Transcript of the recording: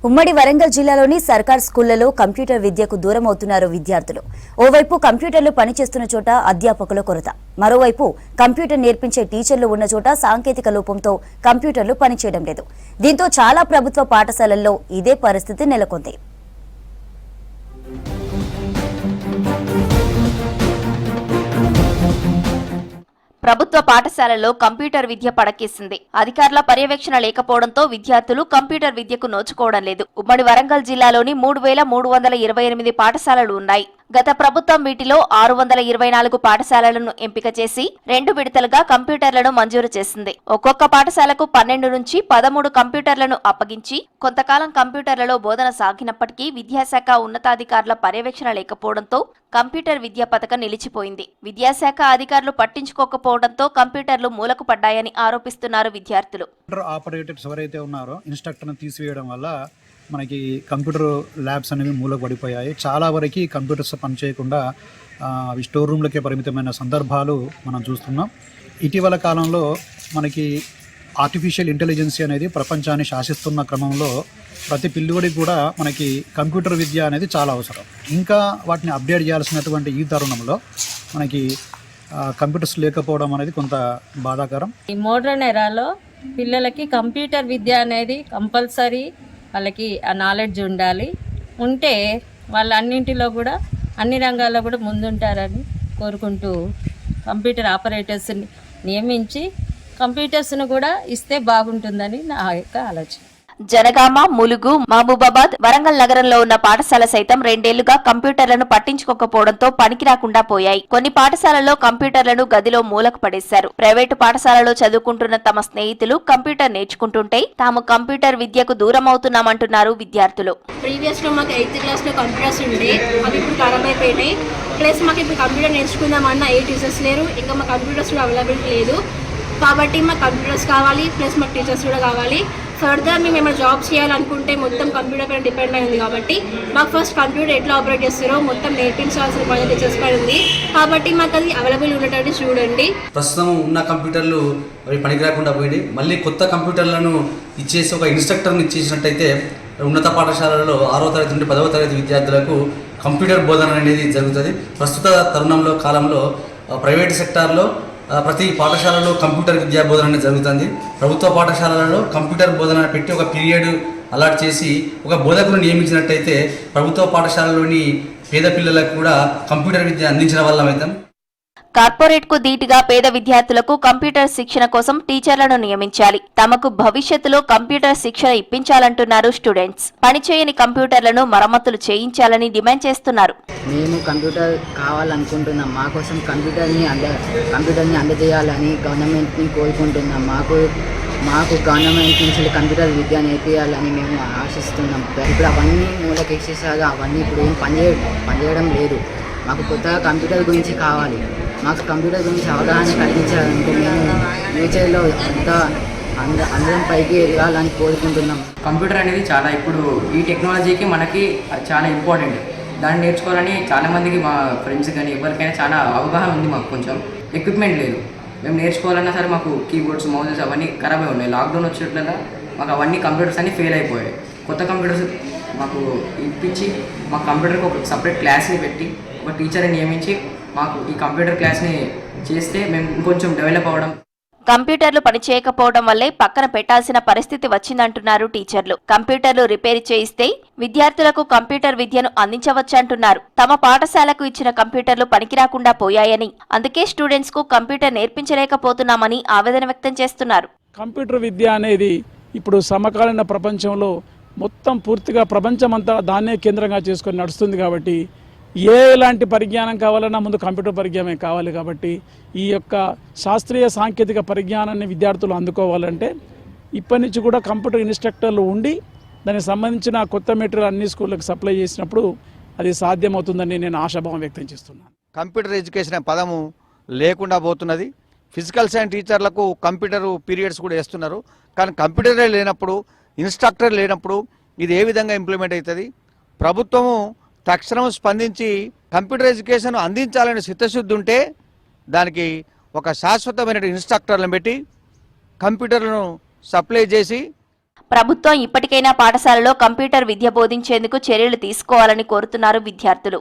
ఉమ్మడి వరంగల్ జిల్లాలోని సర్కార్ స్కూళ్లలో కంప్యూటర్ విద్యకు దూరం అవుతున్నారు విద్యార్థులు. ఓవైపు కంప్యూటర్లు పనిచేస్తున్న చోట అధ్యాపకుల కొరత, మరోవైపు కంప్యూటర్ నేర్పించే టీచర్లు ఉన్న చోట సాంకేతిక లోపంతో కంప్యూటర్లు పనిచేయడం లేదు. దీంతో చాలా ప్రభుత్వ పాఠశాలల్లో ఇదే పరిస్థితి నెలకొంది. ప్రభుత్వ పాఠశాలల్లో కంప్యూటర్ విద్య పడకేసింది. అధికారుల పర్యవేక్షణ లేకపోవడంతో విద్యార్థులు కంప్యూటర్ విద్యకు నోచుకోవడం లేదు. ఉమ్మడి వరంగల్ జిల్లాలోని 3328 పాఠశాలలు ఉన్నాయి. గత ప్రభుత్వం వీటిలో 624 పాఠశాలలను ఎంపిక చేసి 2 విడతలుగా కంప్యూటర్లను మంజూరు చేసింది. ఒక్కొక్క పాఠశాలకు 12 నుంచి 13 కంప్యూటర్లను అప్పగించి కొంతకాలం కంప్యూటర్లలో బోధన సాగినప్పటికీ విద్యాశాఖ ఉన్నతాధికారుల పర్యవేక్షణ లేకపోవడంతో కంప్యూటర్ విద్యా పథకం నిలిచిపోయింది. విద్యాశాఖ అధికారులు పట్టించుకోకపోవడంతో కంప్యూటర్లు మూలకు పడ్డాయని ఆరోపిస్తున్నారు విద్యార్థులు. ఆపరేటర్స్ ఎవరైతే ఉన్నారో ఇన్స్ట్రక్టర్ను తీసివేయడం వల్ల మనకి కంప్యూటర్ ల్యాబ్స్ అనేవి మూలకు పడిపోయాయి. చాలా వరకు కంప్యూటర్స్ పనిచేయకుండా స్టోర్ రూమ్లకే పరిమితమైన సందర్భాలు మనం చూస్తున్నాం. ఇటీవల కాలంలో మనకి ఆర్టిఫిషియల్ ఇంటెలిజెన్స్ అనేది ప్రపంచాన్ని శాసిస్తున్న క్రమంలో ప్రతి పిల్లోడికి కూడా మనకి కంప్యూటర్ విద్య అనేది చాలా అవసరం. ఇంకా వాటిని అప్డేట్ చేయాల్సినటువంటి ఈ తరుణంలో మనకి కంప్యూటర్స్ లేకపోవడం అనేది కొంత బాధాకరం. ఈ మోడర్న్ ఎరాలో పిల్లలకి కంప్యూటర్ విద్య అనేది కంపల్సరీ, వాళ్ళకి ఆ నాలెడ్జ్ ఉంటే వాళ్ళు అన్నింటిలో కూడా అన్ని రంగాల్లో కూడా ముందుంటారని కోరుకుంటూ కంప్యూటర్ ఆపరేటర్స్ని నియమించి కంప్యూటర్స్ను కూడా ఇస్తే బాగుంటుందని నా యొక్క ఆలోచన. జనగామ, ములుగు, మహబూబాబాద్, వరంగల్ నగరంలో ఉన్న పాఠశాల సైతం 2 ఏళ్లుగా కంప్యూటర్లను పట్టించుకోకపోవడంతో పనికి రాకుండా పోయాయి. కొన్ని పాఠశాలల్లో కంప్యూటర్లను గదిలో మూలకు పడేశారు. ప్రైవేటు పాఠశాలలో చదువుకుంటున్న తమ స్నేహితులు కంప్యూటర్ నేర్చుకుంటుంటే తాము కంప్యూటర్ విద్యకు దూరం అవుతున్నామంటున్నారు విద్యార్థులు. ప్రీవియస్ లో మాకు 8th క్లాస్ లో కంప్యూటర్స్ ఉండే, అవి ఇప్పుడు ఖరాబ్ అయిపోయినాయి. ప్లస్ మాకు ఇప్పుడు కంప్యూటర్ నేర్చుకుందామన్నా ఏ టీచర్స్ లేరు, ఇంకా మా కంప్యూటర్స్ కూడా అవైలబిలిటీ లేదు. కాబట్టి మాకు కంప్యూటర్స్ కావాలి, ప్లస్ మాకు టీచర్స్ కూడా కావాలి. ఫర్దర్ మేము ఏమైనా జాబ్స్ చేయాలనుకుంటే మొత్తం కంప్యూటర్ పైన డిపెండ్ అయింది. కాబట్టి మాకు ఫస్ట్ కంప్యూటర్ ఎట్లా ఆపరేట్ చేస్తారో మొత్తం నేర్పించాల్సిన పని టీచర్స్ పైన ఉంది. కాబట్టి మాకు అది అవైలబుల్ ఉండేటట్టు చూడండి. ప్రస్తుతం ఉన్న కంప్యూటర్లు అవి పనికి రాకుండా పోయి మళ్ళీ కొత్త కంప్యూటర్లను ఇచ్చేసి ఒక ఇన్స్ట్రక్టర్ని ఇచ్చేసినట్టయితే ఉన్నత పాఠశాలలో 6వ తరగతి నుండి 10వ తరగతి విద్యార్థులకు కంప్యూటర్ బోధన అనేది జరుగుతుంది. ప్రస్తుత తరుణంలో కాలంలో ప్రైవేట్ సెక్టార్లో ప్రతి పాఠశాలలో కంప్యూటర్ విద్యా బోధన జరుగుతుంది. ప్రభుత్వ పాఠశాలలలో కంప్యూటర్ బోధన పెట్టి ఒక పీరియడ్ అలాట్ చేసి ఒక బోధకులను నియమించినట్టయితే ప్రభుత్వ పాఠశాలలోని పేద పిల్లలకు కూడా కంప్యూటర్ విద్య అందించిన వాళ్ళమైతాం. కార్పొరేట్ కు ధీటుగా పేద విద్యార్థులకు కంప్యూటర్ శిక్షణ కోసం టీచర్లను నియమించాలి. తమకు భవిష్యత్తులో కంప్యూటర్ శిక్షణ ఇప్పించాలంటున్నారు స్టూడెంట్స్. పనిచేయని కంప్యూటర్లను మరమ్మతులు చేయించాలని డిమాండ్ చేస్తున్నారు. మేము కంప్యూటర్ కావాలనుకుంటున్నాం. మా కోసం కంప్యూటర్ని అందజేయాలని గవర్నమెంట్ని కోరుకుంటున్నాం. మాకు గవర్నమెంట్ నుంచి కంప్యూటర్ విద్య నేర్పించాలని మేము ఆశిస్తున్నాం. ఇప్పుడు అవన్నీ మూలకేసేసాగా అవన్నీ ఇప్పుడు ఏం పనిచేయడం లేదు. మాకు కొత్తగా కంప్యూటర్ గురించి కావాలి. మాకు కంప్యూటర్ గురించి అవగాహన కలిగించాలంటే మేము ఫ్యూచర్లో అందరం పైకి ఎదగాలని కోరుకుంటున్నాం. కంప్యూటర్ అనేది చాలా ఇప్పుడు ఈ టెక్నాలజీకి మనకి చాలా ఇంపార్టెంట్. దాన్ని నేర్చుకోవాలని చాలామందికి మా ఫ్రెండ్స్ కానీ ఎవరికైనా చాలా అవగాహన ఉంది. మాకు కొంచెం ఎక్విప్మెంట్ లేదు. మేము నేర్చుకోవాలన్నా సరే మాకు కీబోర్డ్స్, మౌజెస్ అవన్నీ ఖరాబ్ అయి ఉన్నాయి. లాక్డౌన్ వచ్చేట్ల మాకు అవన్నీ కంప్యూటర్స్ అన్నీ ఫెయిల్ అయిపోయాయి. కొత్త కంప్యూటర్స్ మాకు ఇప్పించి మా కంప్యూటర్కి ఒక సపరేట్ క్లాస్ని పెట్టి ఒక టీచర్ని నియమించి మాకు ఈ కంప్యూటర్ క్లాస్ని చేస్తే మేము ఇంకొంచెం డెవలప్ అవ్వడం. కంప్యూటర్లు పనిచేయకపోవడం వల్లే పక్కన పెట్టాల్సిన పరిస్థితి వచ్చిందంటున్నారు టీచర్లు. కంప్యూటర్లు రిపేర్ చేయిస్తే విద్యార్థులకు కంప్యూటర్ విద్యను అందించవచ్చంటున్నారు. తమ పాఠశాలకు ఇచ్చిన కంప్యూటర్లు పనికిరాకుండా పోయాయని, అందుకే స్టూడెంట్స్ కు కంప్యూటర్ నేర్పించలేకపోతున్నామని ఆవేదన వ్యక్తం చేస్తున్నారు. కంప్యూటర్ విద్య అనేది ఇప్పుడు సమకాలీన ప్రపంచంలో మొత్తం పూర్తిగా ప్రపంచమంతా దాన్నే కేంద్రంగా చేసుకొని నడుస్తుంది. కాబట్టి ఎలాంటి పరిజ్ఞానం కావాలన్నా ముందు కంప్యూటర్ పరిజ్ఞానమే కావాలి. కాబట్టి ఈ యొక్క శాస్త్రీయ సాంకేతిక పరిజ్ఞానాన్ని విద్యార్థులు అందుకోవాలంటే ఇప్పటి నుంచి కూడా కంప్యూటర్ ఇన్స్ట్రక్టర్లు ఉండి దానికి సంబంధించిన కొత్త మెటీరియల్ అన్ని స్కూళ్ళకి సప్లై చేసినప్పుడు అది సాధ్యమవుతుందని నేను ఆశాభావం వ్యక్తం చేస్తున్నాను. కంప్యూటర్ ఎడ్యుకేషన్ పదము లేకుండా పోతున్నది. ఫిజికల్ సైన్స్ టీచర్లకు కంప్యూటర్ పీరియడ్స్ కూడా వేస్తున్నారు. కానీ కంప్యూటరే లేనప్పుడు, ఇన్స్ట్రక్టర్ లేనప్పుడు ఇది ఏ విధంగా ఇంప్లిమెంట్ అవుతుంది? ప్రభుత్వము తక్షణం స్పందించి కంప్యూటర్ ఎడ్యుకేషన్ అందించాలని చిత్తశుద్ధి ఉంటే దానికి ఒక శాశ్వతమైన ఇన్స్ట్రక్టర్లను పెట్టి కంప్యూటర్లను సప్లై చేసి ప్రభుత్వం ఇప్పటికైనా పాఠశాలలో కంప్యూటర్ విద్య బోధించేందుకు చర్యలు తీసుకోవాలని కోరుతున్నారు విద్యార్థులు.